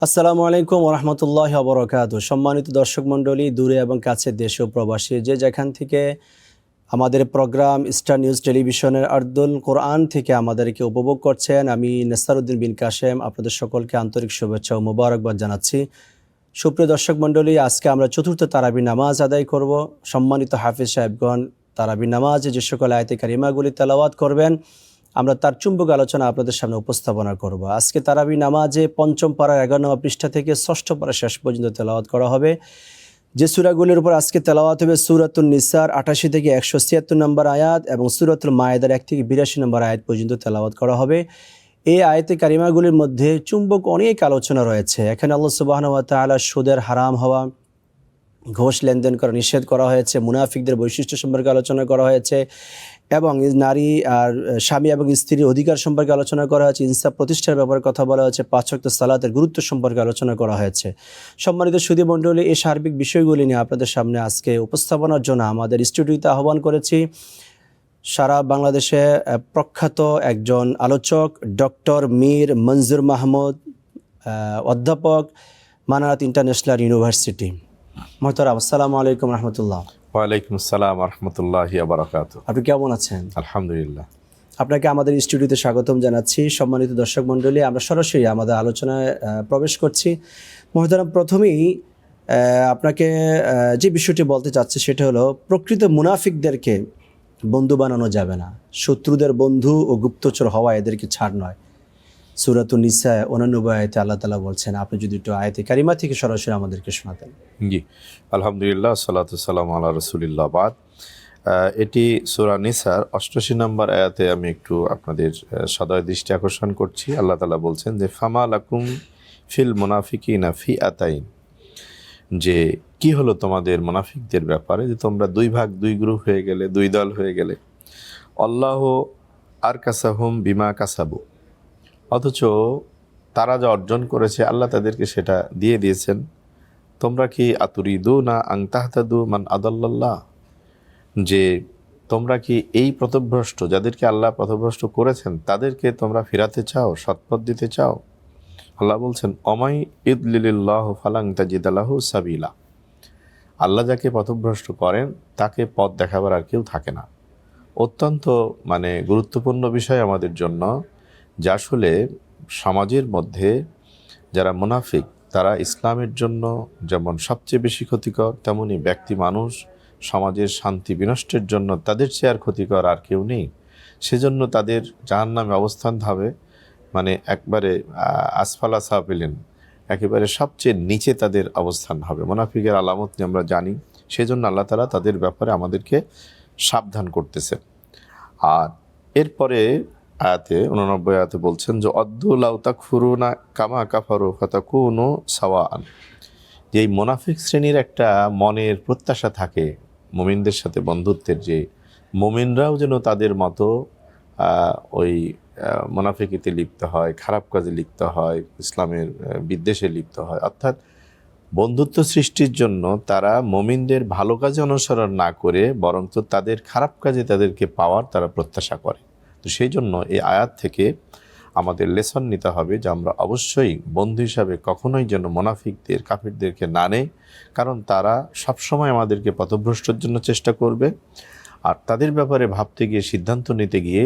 আসসালামু আলাইকুম ওরহমতুল্লাহ বরকাত। সম্মানিত দর্শক মণ্ডলী, দূরে এবং কাছে দেশ ও প্রবাসী যে যেখান থেকে আমাদের প্রোগ্রাম স্টার নিউজ টেলিভিশনের আর্দুল কোরআন থেকে আমাদেরকে উপভোগ করছেন, আমি নেসারউদ্দিন বিন কাশেম আপনাদের সকলকে আন্তরিক শুভেচ্ছা ও মোবারকবাদ জানাচ্ছি। সুপ্রিয় দর্শক মণ্ডলী, আজকে আমরা চতুর্থ তারাবি নামাজ আদায় করব। সম্মানিত হাফিজ সাহেবগণ তারাবি নামাজে যে সকল আয়াতে কারিমাগুলি তেলাওয়াত করবেন, আমরা তার চুম্বক আলোচনা আপনাদের সামনে উপস্থাপনা করব। আজকে তারাবি নামাজে পঞ্চম পারার 11 নম্বর পৃষ্ঠা থেকে ষষ্ঠ পারা শেষ পর্যন্ত তেলাওয়াত করা হবে। যে সূরাগুলির উপর আজকে তেলাওয়াত হবে সূরাতুন নিসার 88 থেকে 176 নম্বর আয়াত এবং সূরাতুল মায়েদার 1 থেকে 82 নম্বর আয়াত পর্যন্ত তেলাওয়াত করা হবে। এই আয়াতে কারিমাগুলির মধ্যে চুম্বক অনেক আলোচনা রয়েছে। এখানে আল্লাহ সুবহানাহু ওয়া তাআলা সুদের হারাম হওয়া, ঘোষ লেনদেন করা নিষেধ করা হয়েছে, মুনাফিকদের বৈশিষ্ট্য সম্পর্কে আলোচনা করা হয়েছে এবং নারী আর স্বামী এবং স্ত্রীর অধিকার সম্পর্কে আলোচনা করা হয়েছে, ইনসাফ প্রতিষ্ঠার ব্যাপারে কথা বলা হয়েছে, 5 ওয়াক্ত সালাতের গুরুত্ব সম্পর্কে আলোচনা করা হয়েছে। সম্মানিত সুধী মণ্ডলী, এই সার্বিক বিষয়গুলি নিয়ে আপনাদের সামনে আজকে উপস্থাপনার জন্য আমাদের স্টুডিওতে আহ্বান করেছি সারা বাংলাদেশে প্রখ্যাত একজন আলোচক ডক্টর মীর মঞ্জুর মাহমুদ, অধ্যাপক, মানারাত ইন্টারন্যাশনাল ইউনিভার্সিটি। মোহতারাম, আসসালামু আলাইকুম রহমতুল্লাহ। ওয়ালাইকুম আসসালাম রহমতুল্লাহি ওয়া বারাকাতুহু। আপনি কেমন আছেন? আলহামদুলিল্লাহ। আপনাকে আমাদের স্টুডিওতে স্বাগতম জানাচ্ছি। সম্মানিত দর্শক মণ্ডলী, আমরা সরাসরি আমাদের আলোচনায় প্রবেশ করছি। মোহতারাম, প্রথমেই আপনাকে যে বিষয়টি বলতে চাচ্ছি সেটা হলো, প্রকৃত মুনাফিকদেরকে বন্ধু বানানো যাবে না। শত্রুদের বন্ধু ও গুপ্তচর হওয়া এদেরকে ছাড় নয়। সূরাতুন নিসা 89 আয়াতে আল্লাহ তাআলা বলছেন। আপনি যদি একটু আয়াতে কারিমা থেকে সরাসরি আমাদেরকে শোনাতেন। জি, আলহামদুলিল্লাহ, সালাতু সালামু আলা রাসূলিল্লাহ। বাদ এটি সূরা নিসার 88 নম্বর আয়াতে আমি একটু আপনাদের সদয় দৃষ্টি আকর্ষণ করছি। আল্লাহ তাআলা বলছেন যে ফামা লাকুম ফিল মুনাফিকিনা ফিআতাইন, যে কি হলো তোমাদের মুনাফিকদের ব্যাপারে, যে তোমরা দুই ভাগ দুই গ্রুপ হয়ে গেলে, দুই দল হয়ে গেলে। আল্লাহ আর কাসাহুম বিমা কাসাবু, অথচ তারা যা অর্জন করেছে আল্লাহ তাদেরকে সেটা দিয়ে দিয়েছেন। তোমরা কি আতুরিদুনা আন তাহতাদু মান আদাল্লাল্লাহ, যে তোমরা কি এই পথভ্রষ্ট যাদেরকে আল্লাহ পথভ্রষ্ট করেছেন তাদেরকে তোমরা ফিরাতে চাও, সৎপথ দিতে চাও? আল্লাহ বলছেন অমাই ইদলিল্লাহ ফালাং তাজিদালাহু সাবিলা, আল্লাহ যাকে পথভ্রষ্ট করেন তাকে পথ দেখাবার আর কেউ থাকে না। অত্যন্ত গুরুত্বপূর্ণ বিষয় আমাদের জন্য, যা আসলে সমাজের মধ্যে যারা মুনাফিক তারা ইসলামের জন্য যেমন সবচেয়ে বেশি ক্ষতিকর, তেমনি ব্যক্তি মানুষ সমাজের শান্তি বিনষ্টের জন্য তাদের চেয়ে আর ক্ষতিকর আর কেউ নেই। সেজন্য তাদের জাহান্নামে অবস্থান হবে, একবারে আসফালা সাফিলিন, একেবারে সবচেয়ে নিচে তাদের অবস্থান হবে। মুনাফিকের আলামত নিয়ে আমরা জানি, সেজন্য আল্লাহ তাআলা তাদের ব্যাপারে আমাদেরকে সাবধান করতেছেন। আর এরপরে আয়াতে 89 আয়াতে বলছেন যে অদ্দু লাউ তাকফুরুনা কামা কাফারু ফাতাকুনু সাওয়াআন, যে এই মুনাফিক শ্রেণীর একটা মনের প্রত্যাশা থাকে মুমিনদের সাথে বন্ধুত্বের, যে মুমিনরাও যেন তাদের মতো ওই মুনাফিকিতে লিপ্ত হয়, খারাপ কাজে লিপ্ত হয়, ইসলামের বিদ্বেষে লিপ্ত হয়। অর্থাৎ বন্ধুত্ব সৃষ্টির জন্য তারা মুমিনদের ভালো কাজে অনুসরণ না করে বরঞ্চ তাদের খারাপ কাজে তাদেরকে পাওয়ার তারা প্রত্যাশা করে। তো সেই জন্য এই আয়াত থেকে আমাদের লেসন নিতে হবে যে আমরা অবশ্যই বন্ধু হিসাবে কখনোই যেন মুনাফিকদের, কাফিরদেরকে না নেই, কারণ তারা সবসময় আমাদেরকে পথভ্রষ্টের জন্য চেষ্টা করবে। আর তাদের ব্যাপারে ভাবতে গিয়ে, সিদ্ধান্ত নিতে গিয়ে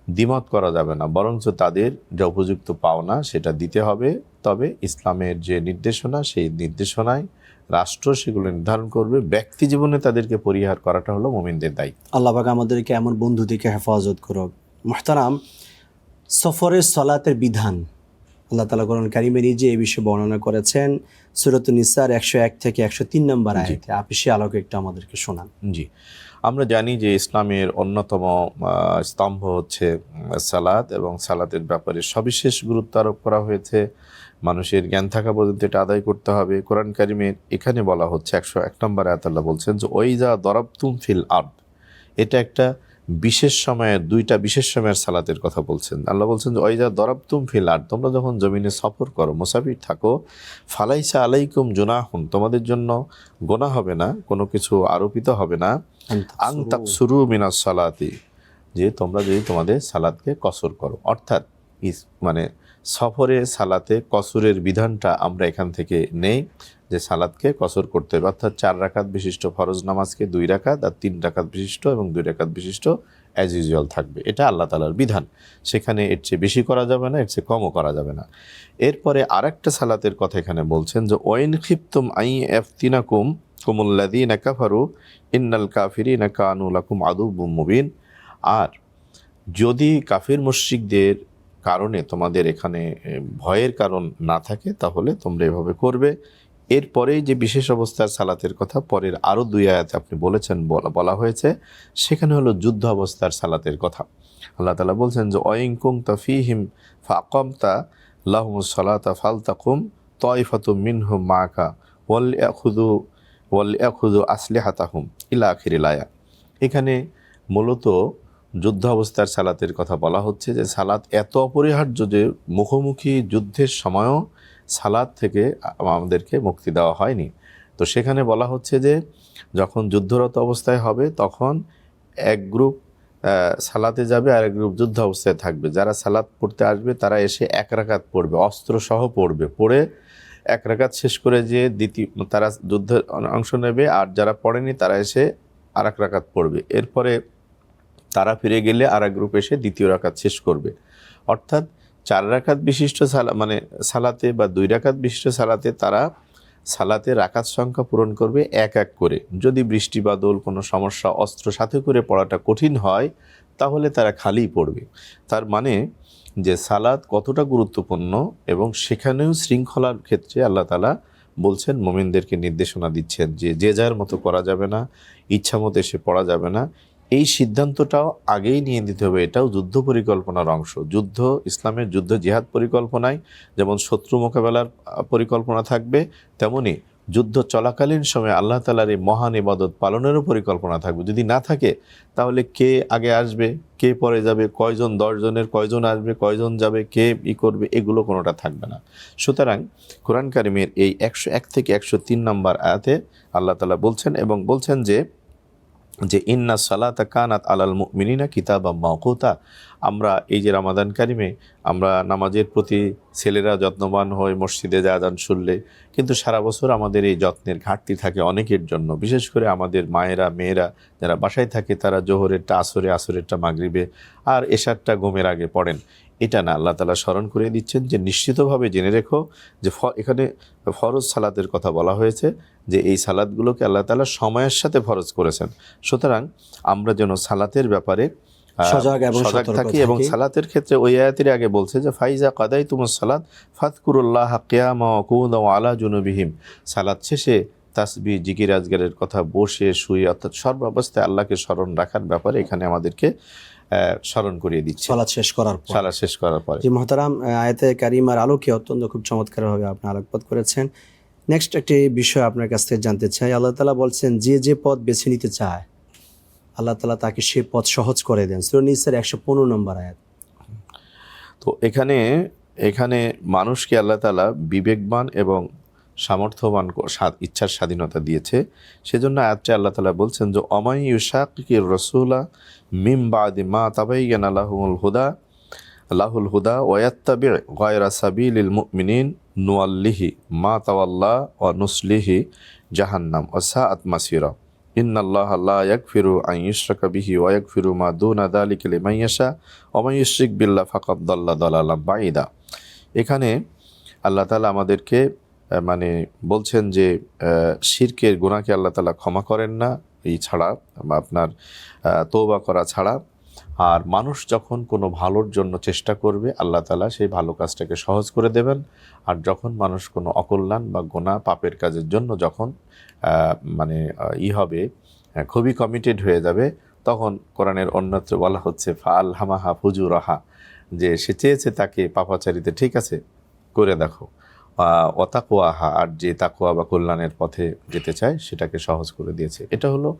দ্বিমত করা যাবে না, বরঞ্চ তাদের যা উপযুক্ত পাওনা সেটা দিতে হবে। তবে ইসলামের যে নির্দেশনা, সেই নির্দেশনায় রাষ্ট্র সেগুলো নির্ধারণ করবে, ব্যক্তি জীবনে তাদেরকে পরিহার করাটা হলো মুমিনদের দায়িত্ব। আল্লাহ পাক আমাদেরকে এমন বন্ধু থেকে হেফাজত করুক। মুহতারাম, সফরের সালাতের বিধান আল্লাহ তাআলা কোরআন কারিমে নিজে এই বিষয়ে বর্ণনা করেছেন সূরাতুন নিসার 101 থেকে 103 নম্বর আয়াতে। আপনি সে আলোকে একটু আমাদেরকে শোনান। জি, আমরা জানি যে ইসলামের অন্যতম স্তম্ভ হচ্ছে সালাত, এবং সালাতের ব্যাপারে সবিশেষ গুরুত্ব আরোপ করা হয়েছে। মানুষের জ্ঞান থাকা পর্যন্ত এটা আদায় করতে হবে। কোরআন কারিমের এখানে বলা হচ্ছে 101 নম্বর আয়াত, আল্লাহ বলছেন যে ওইজা দরাবতুম ফিল আরদ, এটা একটা বিশেষ সময়ের, দুইটা বিশেষ সময়ের সালাতের কথা বলছেন। আল্লাহ বলছেন যে ওইজা দরাবতুম ফিল আরদ, তোমরা যখন জমিনে সফর করো, মুসাফির থাকো, ফালাইসা আলাইকুম জুনাহুন, তোমাদের জন্য গোনাহ হবে না, কোনো কিছু আরোপিত হবে না, আং তাকসুরু মিনাস সালাতি, যে তোমরা যদি তোমাদের সালাতকে কসর করো। অর্থাৎ সফরে সালাতে কসরের বিধানটা আমরা এখান থেকে নেই, যে সালাতকে কসর করতে হবে, অর্থাৎ 4 রাকাত বিশিষ্ট ফরজ নামাজকে 2 রাকাত আর 3 রাকাত বিশিষ্ট এবং 2 রাকাত বিশিষ্ট অ্যাজ ইউজুয়াল থাকবে। এটা আল্লাহ তাআলার বিধান, সেখানে এর চেয়ে বেশি করা যাবে না, এর চেয়ে কমও করা যাবে না। এরপরে আরেকটা সালাতের কথা এখানে বলছেন যে ওয়াইন খিফতুম আই এফতিনাকুম কুমুল্লাযীনা কাফারু ইন্নাল কাফিরিনা কানু লাকুম আদুব্বুম মুবিন। আর যদি কাফির মুশরিকদের কারণে তোমাদের এখানে ভয়ের কারণ না থাকে তাহলে তোমরা এভাবে করবে। এরপরেই যে বিশেষ অবস্থার সালাতের কথা পরের আরও 2 আয়াতে আপনি বলেছেন, বলা হয়েছে, সেখানে হলো যুদ্ধ অবস্থার সালাতের কথা। আল্লাহ তাআলা বলছেন যে ওয়াইন কুনতা ফীহিম ফাআকামতা লাহুমুস সালাতা ফালতাকুম তায়ফাতুম মিনহুম মাআকা ওয়ালইয়াখুযু আসলিহাতাহুম ইলা আখিরিল আয়া। এখানে মূলত যুদ্ধ অবস্থার সালাতের কথা বলা হচ্ছে, যে সালাত এত অপরিহার্য যে মুখোমুখি যুদ্ধের সময়ও সালাত থেকে আমাদেরকে মুক্তি দেওয়া হয়নি। তো সেখানে বলা হচ্ছে যে যখন যুদ্ধরত অবস্থায় হবে তখন এক গ্রুপ সালাতে যাবে আর এক গ্রুপ যুদ্ধ অবস্থায় থাকবে। যারা সালাত পড়তে আসবে তারা এসে 1 রাকাত পড়বে, অস্ত্রসহ পড়বে, পড়ে 1 রাকাত শেষ করে যে তারা যুদ্ধে অংশ নেবে, আর যারা পড়েনি তারা এসে আর 1 রাকাত পড়বে। এরপরে তারা ফিরে গেলে আর এক গ্রুপ এসে 2য় রাকাত শেষ করবে। অর্থাৎ 4 রাকাত বিশিষ্ট সালাতে বা 2 রাকাত বিশিষ্ট সালাতে তারা সালাতে রাকাত সংখ্যা পূরণ করবে এক এক করে। যদি বৃষ্টি বাদল কোনো সমস্যা, অস্ত্র সাথে করে পড়াটা কঠিন হয়, তাহলে তারা খালিই পড়বে। তার মানে যে সালাত কতটা গুরুত্বপূর্ণ, এবং সেখানেও শৃঙ্খলার ক্ষেত্রে আল্লাহ তাআলা বলছেন, মুমিনদেরকে নির্দেশনা দিচ্ছেন যে যে যার মতো করা যাবে না, ইচ্ছা মতো এসে পড়া যাবে না। এই সিদ্ধান্তটাও আগেই নিয়ে দিতে হবে। এটাও যুদ্ধ পরিকল্পনার অংশ। যুদ্ধ, ইসলামের যুদ্ধ জিহাদ পরিকল্পনায় যেমন শত্রু মোকাবেলার পরিকল্পনা থাকবে, তেমনি যুদ্ধ চলাকালীন সময় আল্লাহ তাআলার এই মহান ইবাদত পালনেরও পরিকল্পনা থাকবে। যদি না থাকে তাহলে কে আগে আসবে, কে পরে যাবে, কয়জন, 10 জনের কয়জন আসবে, কয়জন যাবে, কে করবে, এগুলো কোনোটা থাকবে না। সুতরাং কোরআন কারিমের এই 101 থেকে 103 নম্বর আয়াতে আল্লাহ তাআলা বলছেন, এবং বলছেন যে ইন্না সালাতা কানাত আলাল মুমিনিনা কিতাবাম মাওকুতা। আমরা এই যে রমাদান কারিমে আমরা নামাজের প্রতি ছেলেরা যত্নবান হয়ে মসজিদে আযান শুনলে, কিন্তু সারা বছর আমাদের এই যত্নের ঘাটতি থাকে অনেকের জন্য। বিশেষ করে আমাদের মায়েরা, মেয়েরা যারা বাসায় থাকে তারা জোহরেরটা আসরে, আসরেরটা মাগরিবে, আর এশারটা ঘুমের আগে পড়েন। এটা না, আল্লাহ তাআলা স্মরণ করে দিচ্ছেন যে নিশ্চিতভাবে জেনে রেখো যে এখানে ফরজ সালাতের কথা বলা হয়েছে, যে এই সালাতগুলোকে আল্লাহ তাআলা সময়ের সাথে ফরজ করেছেন। সুতরাং আমরা যেন সালাতের ব্যাপারে সজাগ থাকি, এবং সালাতের ক্ষেত্রে ওই আয়াতের আগে বলছে যে ফাইজা কাদাইতুমুস সালাত ফাযকুরুল্লাহা কিয়ামা ওয়া কুউদা ওয়া আলা জুনুবিহিম। সালাত শেষে তাসবিহ, জিকির, আজগারের কথা বসে শুয়ে, অর্থাৎ সর্বাবস্থায় আল্লাহকে স্মরণ রাখার ব্যাপারে এখানে আমাদেরকে স্মরণ করিয়ে দিচ্ছে সালাত শেষ করার পরে। জি মুহতারাম, আয়াতে কারিমার আলোকে অত্যন্ত খুব চমৎকারভাবে আপনি আলোকপাত করেছেন। নেক্সট একটি বিষয় আপনার কাছ থেকে জানতে চাই। আল্লাহ তাআলা বলছেন যে পথ বেছে নিতে চায় আল্লাহ তাআলা তাকে সে পথ সহজ করে দেন। সূরা নিসার 115 নম্বর আয়াত। তো এখানে মানুষকে আল্লাহ তাআলা বিবেকবান এবং সামর্থ্যবান ইচ্ছার স্বাধীনতা দিয়েছে। সেজন্য আয়াতটা আল্লাহ তাআলা বলছেন যে অমাই ইউশাকির রাসূলা মিন বাদি মা তাবায়্যানা লাহুল হুদা ওয়া ইয়াত্তাবি গায়রা সাবিলিল মুমিনিন নুওয়াল্লিহি মা তাওয়াল্লা ওয়া নুসলিহি জাহান্নাম ওয়া সাআত মাসিরা ইন্নাল্লাহা লা ইয়াগফিরু আন ইউশরাকা বিহি ওয়া ইয়াগফিরু মা দুনা যালিকা লিমান ইয়াশা ওয়া মান ইউশরিক বিল্লাহি ফাকাদ দাল্লা দালালাম বাঈদা। এখানে আল্লাহ তাআলা আমাদেরকে বলছেন যে শিরকের গুনাহকে আল্লাহ তাআলা ক্ষমা করেন না, এই ছাড়া আপনার তওবা করা ছাড়া। আর মানুষ যখন কোনো ভালোর জন্য চেষ্টা করবে আল্লাহ তাআলা সেই ভালো কাজটাকে সহজ করে দেবেন। আর যখন মানুষ কোনো অকল্যাণ বা গুনাহ পাপের কাজের জন্য যখন হবে, খুবই কমিটেড হয়ে যাবে, তখন কোরআনের অন্যত্র বলা হচ্ছে ফাআলহামাহা ফুজুরাহা, যে সে চেয়েছে তাকে পাপাচারিতে, ঠিক আছে করে দেখো, ওয়াতাকওয়াহা, আর যে তাকওয়া বা কল্যাণের পথে যেতে চায় সেটাকে সহজ করে দিয়েছে। এটা হলো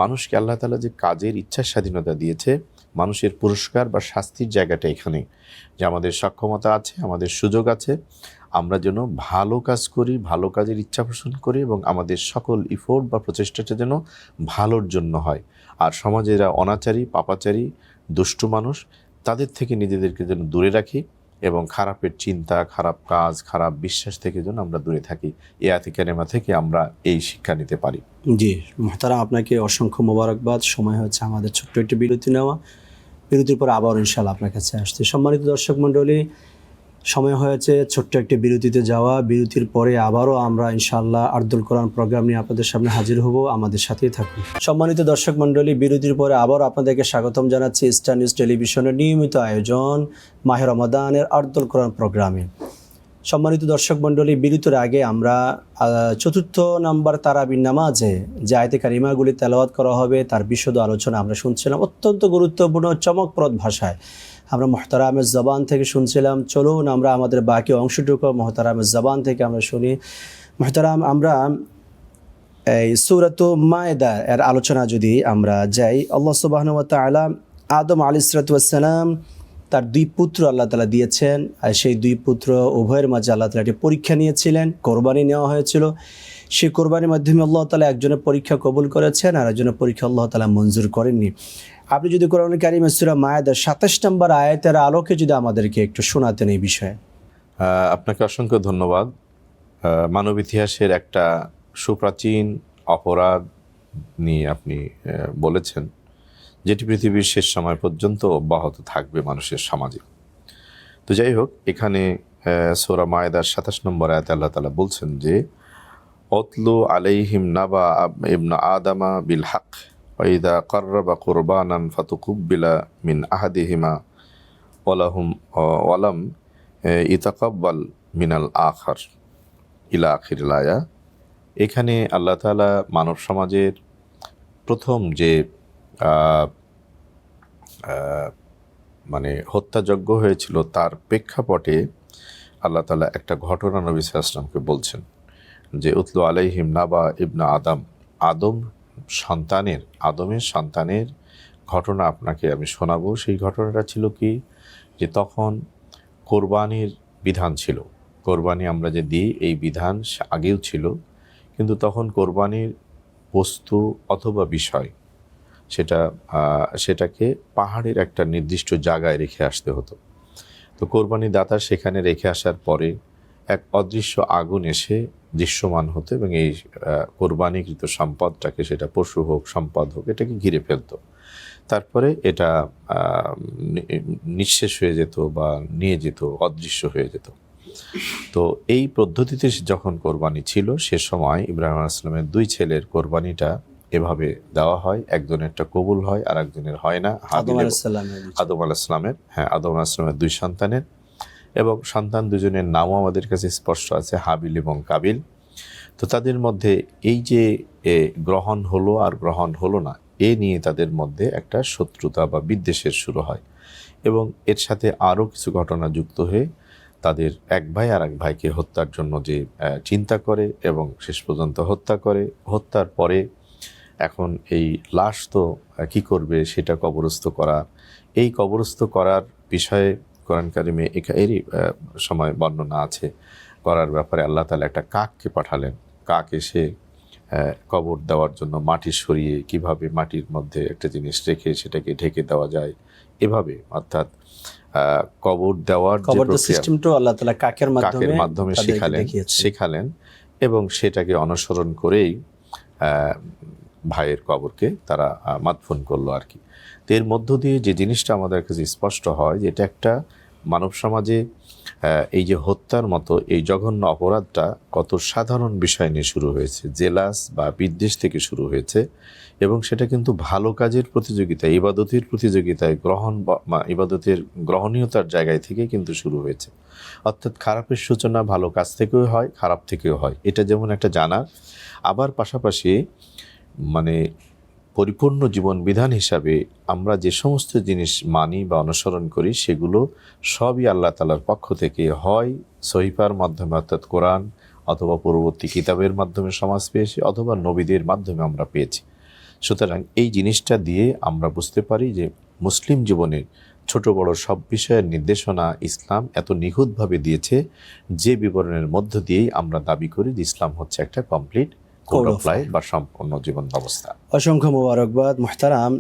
মানুষকে আল্লাহ তাআলা যে কাজের ইচ্ছার স্বাধীনতা দিয়েছে। মানুষের পুরস্কার বা শাস্তির জায়গাটা এখানে, যে আমাদের সক্ষমতা আছে, আমাদের সুযোগ আছে, আমরা যেন ভালো কাজ করি, ভালো কাজের ইচ্ছা পোষণ করি, এবং আমাদের সকল ইফোর্ট বা প্রচেষ্টাটা যেন ভালোর জন্য হয়। আর সমাজে যারা অনাচারী, পাপাচারী, দুষ্টু মানুষ, তাদের থেকে নিজেদেরকে যেন দূরে রাখি, এবং খারাপের চিন্তা, খারাপ কাজ, খারাপ বিশ্বাস থেকে যেন আমরা দূরে থাকি। এই আয়াতে কারিমা থেকে আমরা এই শিক্ষা নিতে পারি। জি মুহতারাম, আপনাকে অসংখ্য মোবারকবাদ। সময় হচ্ছে আমাদের ছোট্ট একটি বিরতি নেওয়া, বিরতির পর আবার ইনশাআল্লাহ আপনার কাছে আসছে। সম্মানিত দর্শক মণ্ডলী, সময় হয়েছে ছোট্ট একটি বিরতিতে যাওয়া। বিরতির পরে আবারও আমরা ইনশাআল্লাহ আরদুল কোরআন প্রোগ্রাম নিয়ে আপনাদের সামনে হাজির হব। আমাদের সাথেই থাকুন। সম্মানিত দর্শক মণ্ডলী, বিরতির পরে আবারও আপনাদেরকে স্বাগতম জানাচ্ছি স্টার নিউজ টেলিভিশনের নিয়মিত আয়োজন মাহে রমাদানের আরদুল কোরআন প্রোগ্রামে। সম্মানিত দর্শক মণ্ডলী, বিরতির আগে আমরা চতুর্থ নম্বর তারাবির নামাজে যে আয়াতে কারিমাগুলি তেলাওয়াত করা হবে তার বিশদ আলোচনা আমরা শুনছিলাম অত্যন্ত গুরুত্বপূর্ণ চমকপ্রদ ভাষায়। আমরা মুহতারামের জবান থেকে শুনছিলাম। চলুন আমরা আমাদের বাকি অংশটুকু মুহতারামের জবান থেকে আমরা শুনি। মুহতারাম, আমরা এই সূরাত মায়েদা এর আলোচনা যদি আমরা যাই, আল্লাহ সুবহানাহু ওয়া তাআলা আদম আলাইহিসসালাতু ওয়াস সালাম তার দুই পুত্র আল্লাহ তাআলা দিয়েছেন, আর সেই দুই পুত্র উভয়ের মাঝে আল্লাহ তাআলা একটি পরীক্ষা নিয়েছিলেন, কোরবানি নেওয়া হয়েছিল। সেই কোরবানির মাধ্যমে আল্লাহ তাআলা একজনের পরীক্ষা কবুল করেছেন আর একজনের পরীক্ষা আল্লাহ তাআলা মঞ্জুর করেননি। আপনি যদি কোরআন কারীম সূরা মায়েদার 27 নম্বর আয়াতের আলোকে যদি আমাদেরকে একটু শোনাতেন এই বিষয়ে। আপনাকে অসংখ্য ধন্যবাদ। মানব ইতিহাসের একটা সুপ্রাচীন অপরাধ নিয়ে আপনি বলেছেন, যেটি পৃথিবীর শেষ সময় পর্যন্ত অব্যাহত থাকবে মানুষের সমাজে। তো যাই হোক, এখানে সূরা মায়েদার 27 নম্বর আয়াতে আল্লাহ তাআলা বলছেন যে অতলু আলাইহিম নাবা ইবনা আদামা বিল হক ওয়া ইযা কাররাবা কুরবানান ফাতুকুব্বিলা মিন আহাদিহিমা ওয়ালাম ইতাকাব্বাল মিনাল আখার ইলা আখিরিল আয়া। এখানে আল্লাহ তাআলা মানব সমাজের প্রথম যে মানে হত্যাযজ্ঞ হয়েছিল তার প্রেক্ষাপটে আল্লাহ তাআলা একটা ঘটনা নবী সাল্লাল্লাহু আলাইহি ওয়াসাল্লামকে বলছেন যে উতলু আলাইহিম নাবা ইবনা আদম, আদমের সন্তানের ঘটনা আপনাকে আমি শোনাবো। সেই ঘটনাটা ছিল কি, যে তখন কোরবানির বিধান ছিল। কোরবানি আমরা যে দিই এই বিধান আগেও ছিল, কিন্তু তখন কোরবানির বস্তু অথবা বিষয় সেটাকে পাহাড়ের একটা নির্দিষ্ট জায়গায় রেখে আসতে হতো। তো কোরবানি দাতা সেখানে রেখে আসার পরে এক অদৃশ্য আগুন এসে দৃশ্যমান হতো এবং এই কোরবানিকৃত সম্পদটাকে, সেটা পশু হোক সম্পদ হোক, এটাকে ঘিরে ফেলত। তারপরে এটা নিঃশেষ হয়ে যেত বা নিয়ে যেত, অদৃশ্য হয়ে যেত। তো এই পদ্ধতিতে যখন কোরবানি ছিল, সে সময় ইব্রাহিম আলাইহিস সালামের দুই ছেলের কোরবানিটা এভাবে দেওয়া হয়, একজনেরটা কবুল হয় আর একজনের হয় না। আদম আলাইহিস সালামের দুই সন্তানের, এবং সন্তান দুজনের নামও আমাদের কাছে স্পষ্ট আছে, হাবিল এবং কাবিল। তো তাদের মধ্যে এই যে গ্রহণ হলো আর গ্রহণ হলো না, এ নিয়ে তাদের মধ্যে একটা শত্রুতা বা বিদ্বেষের শুরু হয়, এবং এর সাথে আরও কিছু ঘটনা যুক্ত হয়ে তাদের এক ভাই আর এক ভাইকে হত্যার জন্য যে চিন্তা করে এবং শেষ পর্যন্ত হত্যা করে। হত্যার পরে এখন এই লাশ তো কী করবে, সেটা কবরস্থ করা। এই কবরস্থ করার বিষয়ে কোরআন কারিমে এরই সময় বর্ণনা আছে। করার ব্যাপারে আল্লাহ তাআলা একটা কাককে পাঠালেন। কাক এসে কবর দেওয়ার জন্য মাটি সরিয়ে কিভাবে মাটির মধ্যে একটা জিনিস রেখে সেটাকে ঢেকে দেওয়া যায়, এভাবে অর্থাৎ কবর দেওয়ার সিস্টেমটা আল্লাহ তাআলা কাকের মাধ্যমে শেখালেন এবং সেটাকে অনুসরণ করেই ভাইয়ের কবরকে তারা মাদফন করলো আর কি। তো এর মধ্য দিয়ে যে জিনিসটা আমাদের কাছে স্পষ্ট হয় যে এটা একটা মানব সমাজে এই যে হত্যার মতো এই জঘন্য অপরাধটা কত সাধারণ বিষয় নিয়ে শুরু হয়েছে, জেলাস বা বিদ্বেষ থেকে শুরু হয়েছে, এবং সেটা কিন্তু ভালো কাজের প্রতিযোগিতা, ইবাদতের প্রতিযোগিতায় ইবাদতের গ্রহণীয়তার জায়গায় থেকে কিন্তু শুরু হয়েছে। অর্থাৎ খারাপের সূচনা ভালো কাজ থেকেও হয়, খারাপ থেকেও হয়। এটা যেমন একটা জানা, আবার পাশাপাশি মানে পরিপূর্ণ জীবন বিধান হিসাবে আমরা যে সমস্ত জিনিস মানি বা অনুসরণ করি সেগুলো সবই আল্লাহ তাআলার পক্ষ থেকে, হয় সহিফার মাধ্যমে অর্থাৎ কোরআন, অথবা পূর্ববর্তী কিতাবের মাধ্যমে সমাজ পেয়েছি, অথবা নবীদের মাধ্যমে আমরা পেয়েছি। সুতরাং এই জিনিসটা দিয়ে আমরা বুঝতে পারি যে মুসলিম জীবনের ছোট বড় সব বিষয়ের নির্দেশনা ইসলাম এত নিখুঁতভাবে দিয়েছে, যে বিবরণের মধ্য দিয়েই আমরা দাবি করি যে ইসলাম হচ্ছে একটা কমপ্লিট কোড অফ লাইফ বা সম্পূর্ণ জীবন ব্যবস্থা। অসংখ্য মোবারকবাদ। মুহতারাম,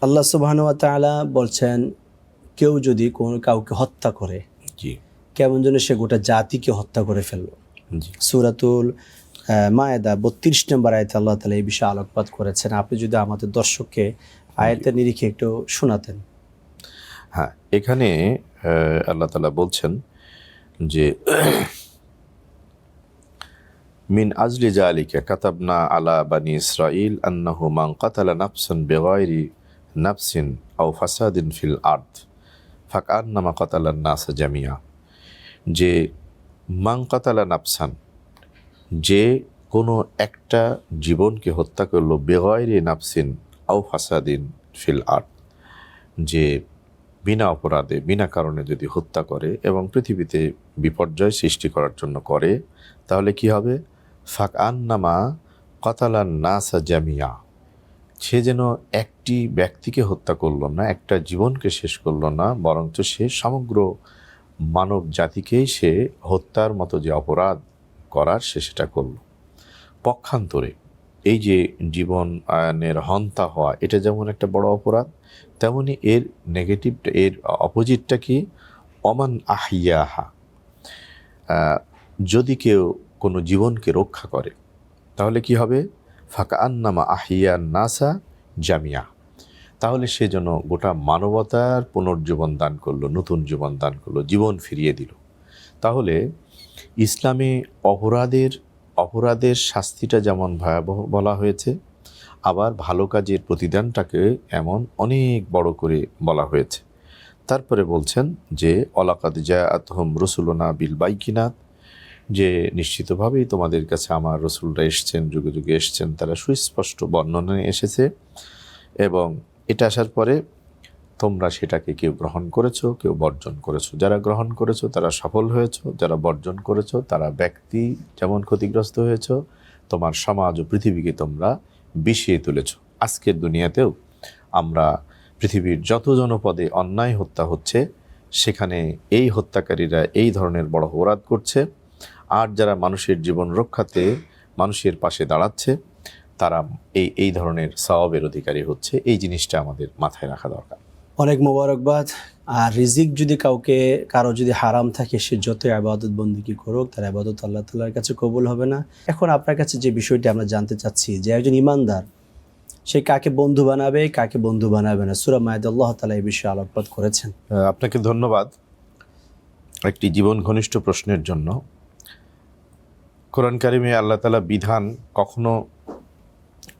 আল্লাহ সুবহানাহু ওয়া তাআলা বলছেন, কেউ যদি কাউকে হত্যা করে, কেমন যেন সে গোটা জাতিকে হত্যা করে ফেললো। জি। সূরাতুল মায়েদা ৩২ নম্বর আয়াতে আল্লাহ তাআলা এই বিষয়ে আলোকপাত করেছেন। আপনি যদি আমাদের দর্শককে আয়াতের নিরিখে একটু শোনাতেন। হ্যাঁ, এখানে আল্লাহ তাআলা বলছেন যে মিন আজলি জালিকা কাতাবনা আলা বানি ইসরাইল আন্নাহু মান কাতালা নাফসান বিগাইরি নাফসিন আও ফাসাদিন ফিল আরদ ফাকান্নামা কাতালান নাস জামিয়া। যে মান কাতালা নাফসান, যে কোনো একটা জীবনকে হত্যা করলো, বেগাইরি নাফসিন আও ফাসাদিন ফিল আরদ, যে বিনা অপরাধে বিনা কারণে যদি হত্যা করে এবং পৃথিবীতে বিপর্যয় সৃষ্টি করার জন্য করে, তাহলে কি হবে? ফাকআন্নামা কাতালান নাসা জামিয়া, সে যেন একটি ব্যক্তিকে হত্যা করলো না, একটা জীবনকে শেষ করলো না, বরঞ্চ সে সমগ্র মানব জাতিকেই সে হত্যার মতো যে অপরাধ করার সে সেটা করলো। পক্ষান্তরে এই যে জীবনের হত্যা হওয়া, এটা যেমন একটা বড় অপরাধ, তেমনি এর নেগেটিভটা, এর অপোজিটটা কি? অমান আহিয়াহা, যদি কেউ কোনো জীবনকে রক্ষা করে তাহলে কি হবে? ফাঁকা আন্নামা আহিয়া নাসা জামিয়া, তাহলে সে যেন গোটা মানবতার পুনর্জীবন দান করলো, নতুন জীবন দান করলো, জীবন ফিরিয়ে দিল। তাহলে ইসলামে অপরাধের শাস্তিটা যেমন ভয়াবহ বলা হয়েছে, আবার ভালো কাজের প্রতিদানটাকে এমন অনেক বড় করে বলা হয়েছে। তারপরে বলছেন যে অলাকাদ জাআতহুম রুসুলুনা বিল বাইকিনাত, যে নিশ্চিতভাবেই তোমাদের কাছে আমার রসুলরা এসছেন, যুগে যুগে এসছেন, তারা সুস্পষ্ট বর্ণনায় এসেছে, এবং এটা আসার পরে তোমরা সেটাকে কেউ গ্রহণ করেছো, কেউ বর্জন করেছো। যারা গ্রহণ করেছো তারা সফল হয়েছো, যারা বর্জন করেছো তারা ব্যক্তি যেমন ক্ষতিগ্রস্ত হয়েছো, তোমার সমাজ ও পৃথিবীকে তোমরা বিষিয়ে তুলেছো। আজকের দুনিয়াতেও আমরা পৃথিবীর যত জনপদে অন্যায় হত্যা হচ্ছে, সেখানে এই হত্যাকারীরা এই ধরনের বড় অপরাধ করছে, আর যারা মানুষের জীবন রক্ষাতে মানুষের পাশে দাঁড়াচ্ছে তারা এই ধরনের সওয়াবের অধিকারী হচ্ছে। এই জিনিসটা আমাদের মাথায় রাখা দরকার। অনেক মোবারকবাদ। আর রিজিক যদি কারো যদি হারাম থাকে, সে যতই ইবাদত বন্দেগী করুক, তার ইবাদত আল্লাহ তাআলার কাছে কবুল হবে না। এখন আপনার কাছে যে বিষয়টি আমরা জানতে চাচ্ছি, যে একজন ইমানদার সে কাকে বন্ধু বানাবে, কাকে বন্ধু বানাবে না, সূরা মায়েদা আল্লাহ তাআলা এই বিষয়ে আলোকপাত করেছেন। আপনাকে ধন্যবাদ একটি জীবন ঘনিষ্ঠ প্রশ্নের জন্য। কোরআন কারিমে আল্লাহ তাআলা বিধান কখনো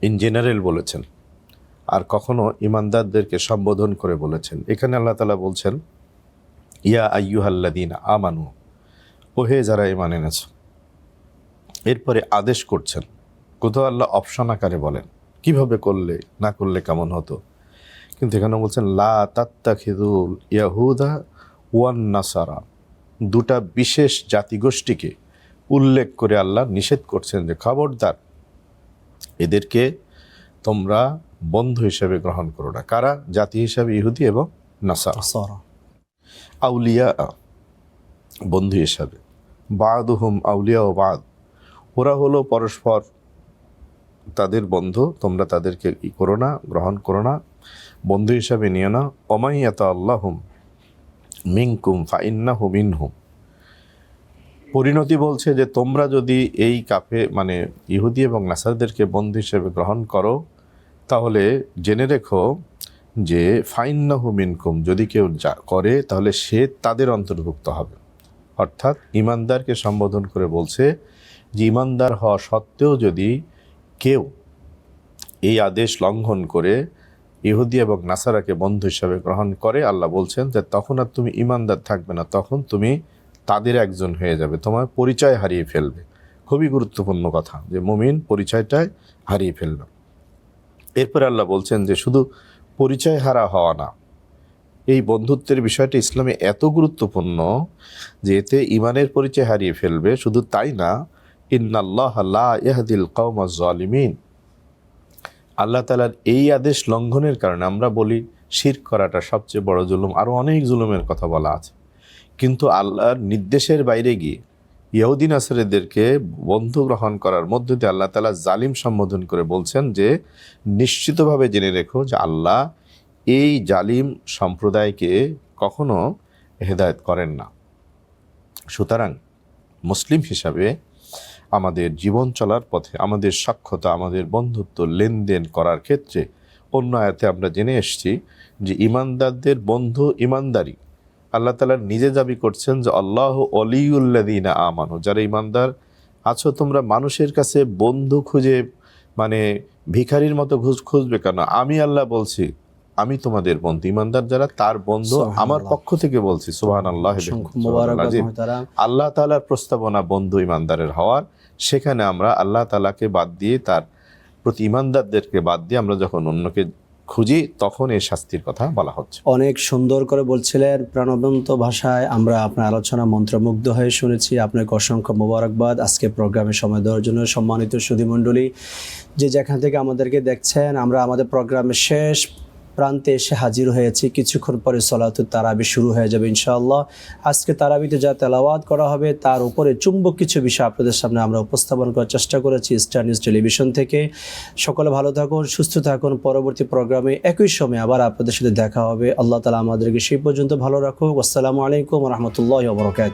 ইন জেনারেল বলেছেন, আর কখনো ইমানদারদেরকে সম্বোধন করে বলেছেন। এখানে আল্লাহ তাআলা বলছেন ইয়া আইয়ুহাল্লাযীনা আমানু, ওহে যারা ঈমান এনেছো। এরপরে আদেশ করছেন, কোথাও আল্লাহ অপশন আকারে বলেন কিভাবে করলে না করলে কেমন হতো, কিন্তু এখানে বলছেন লা তাত্তাখিযুল ইয়াহুদা ওয়ান নাসারা, দুটা বিশেষ জাতিগোষ্ঠীকে উল্লেখ করে আল্লাহ নিষেধ করছেন যে খবরদার এদেরকে তোমরা বন্ধু হিসেবে গ্রহণ করো না। কারা? জাতি হিসাবে ইহুদি এবং নাসারা। আউলিয়া, বন্ধু হিসাবে। বাদুহুম আউলিয়া ও বাদ, ওরা হলো পরস্পর তাদের বন্ধু, তোমরা তাদেরকে করো না, গ্রহণ করো না, বন্ধু হিসাবে নিও না। ওমাইয়াতা আল্লাহুম মিনকুম ফাইন্নাহু মিনহুম, পরিণতি বলছে যে তোমরা যদি এই মানে ইহুদি এবং নাসারদেরকে বন্ধু হিসেবে গ্রহণ করো, তাহলে জেনে রেখো যে ফাইন্নাহু মিনকুম, যদি কেউ করে তাহলে সে তাদের অন্তর্ভুক্ত হবে। অর্থাৎ ইমানদারকে সম্বোধন করে বলছে যে ইমানদার হওয়া সত্ত্বেও যদি কেউ এই আদেশ লঙ্ঘন করে ইহুদি এবং নাসারাকে বন্ধু হিসাবে গ্রহণ করে, আল্লাহ বলছেন যে তখন আর তুমি ইমানদার থাকবে না, তখন তুমি তাদের একজন হয়ে যাবে, তোমার পরিচয় হারিয়ে ফেলবে। খুবই গুরুত্বপূর্ণ কথা যে মুমিন পরিচয়টাই হারিয়ে ফেলবে। এরপরে আল্লাহ বলছেন যে শুধু পরিচয় হারা হওয়া না, এই বন্ধুত্বের বিষয়টা ইসলামে এত গুরুত্বপূর্ণ যে এতে ইমানের পরিচয় হারিয়ে ফেলবে। শুধু তাই না, ইন্নাল্লাহা লা ইয়াহদিল কওমাজ জালিমিন, আল্লাহ তাআলার এই আদেশ লঙ্ঘনের কারণে আমরা বলি শিরক করাটা সবচেয়ে বড় জুলুম, আরও অনেক জুলুমের কথা বলা আছে, কিন্তু আল্লাহর নির্দেশের বাইরে গিয়ে ইহুদি নাসারীদেরকে বন্ধু গ্রহণ করার মধ্য দিয়ে আল্লাহ তাআলা জালিম সম্বোধন করে বলছেন যে নিশ্চিতভাবে জেনে রেখো যে আল্লাহ এই জালিম সম্প্রদায়কে কখনো হেদায়েত করেন না। সুতরাং মুসলিম হিসাবে আমাদের জীবন চলার পথে আমাদের সখ্যতা, আমাদের বন্ধুত্ব, লেনদেন করার ক্ষেত্রে অন্য আয়াতে আমরা জেনে এসেছি যে ইমানদারদের বন্ধু ইমানদারি আল্লাহ তাআলা নিজে দাবি করছেন যে আল্লাহু ওয়ালিউল্লাযিনা আমানু, যারা ইমানদার আছো তোমরা মানুষের কাছে বন্ধু খুঁজে মানে ভিখারির মতো খুঁজবে কেন? আমি আল্লাহ বলছি আমি তোমাদের বন্ধু। ইমানদার যারা তার বন্ধু আমার পক্ষ থেকে বলছি। সুবহানাল্লাহ। আল্লাহ তাআলার প্রস্তাবনা বন্ধু ইমানদারের হওয়ার, সেখানে আমরা আল্লাহ তাআলাকে বাদ দিয়ে তার প্রতি ইমানদারদেরকে বাদ দিয়ে আমরা যখন অন্যকে খুঁজি তখন এই শাস্তির কথা বলা হচ্ছে। অনেক সুন্দর করে বলছিলেন, প্রাণবন্ত ভাষায় আমরা আপনার আলোচনা মন্ত্রমুগ্ধ হয়ে শুনেছি। আপনাকে অসংখ্য মোবারকবাদ আজকে প্রোগ্রামে সময় দেওয়ার জন্য। সম্মানিত সুধীমণ্ডলী, যে যেখান থেকে আমাদেরকে দেখছেন, আমরা আমাদের প্রোগ্রামের শেষ প্রান্তে এসে হাজির হয়েছি। কিছুক্ষণ পরে সলাতুত তারাবি শুরু হয়ে যাবে ইনশাআল্লাহ। আজকে তারাবিতে যা তেলাওয়াত করা হবে তার উপরে চুম্বক কিছু বিষয় আপনাদের সামনে আমরা উপস্থাপন করার চেষ্টা করেছি স্টার নিউজ টেলিভিশন থেকে। সকলে ভালো থাকুন, সুস্থ থাকুন। পরবর্তী প্রোগ্রামে একই সময় আবার আপনাদের সাথে দেখা হবে। আল্লাহ তাআলা আমাদেরকে সেই পর্যন্ত ভালো রাখুক। আসসালামু আলাইকুম ওয়া রাহমাতুল্লাহি ওয়া বারাকাতুহু।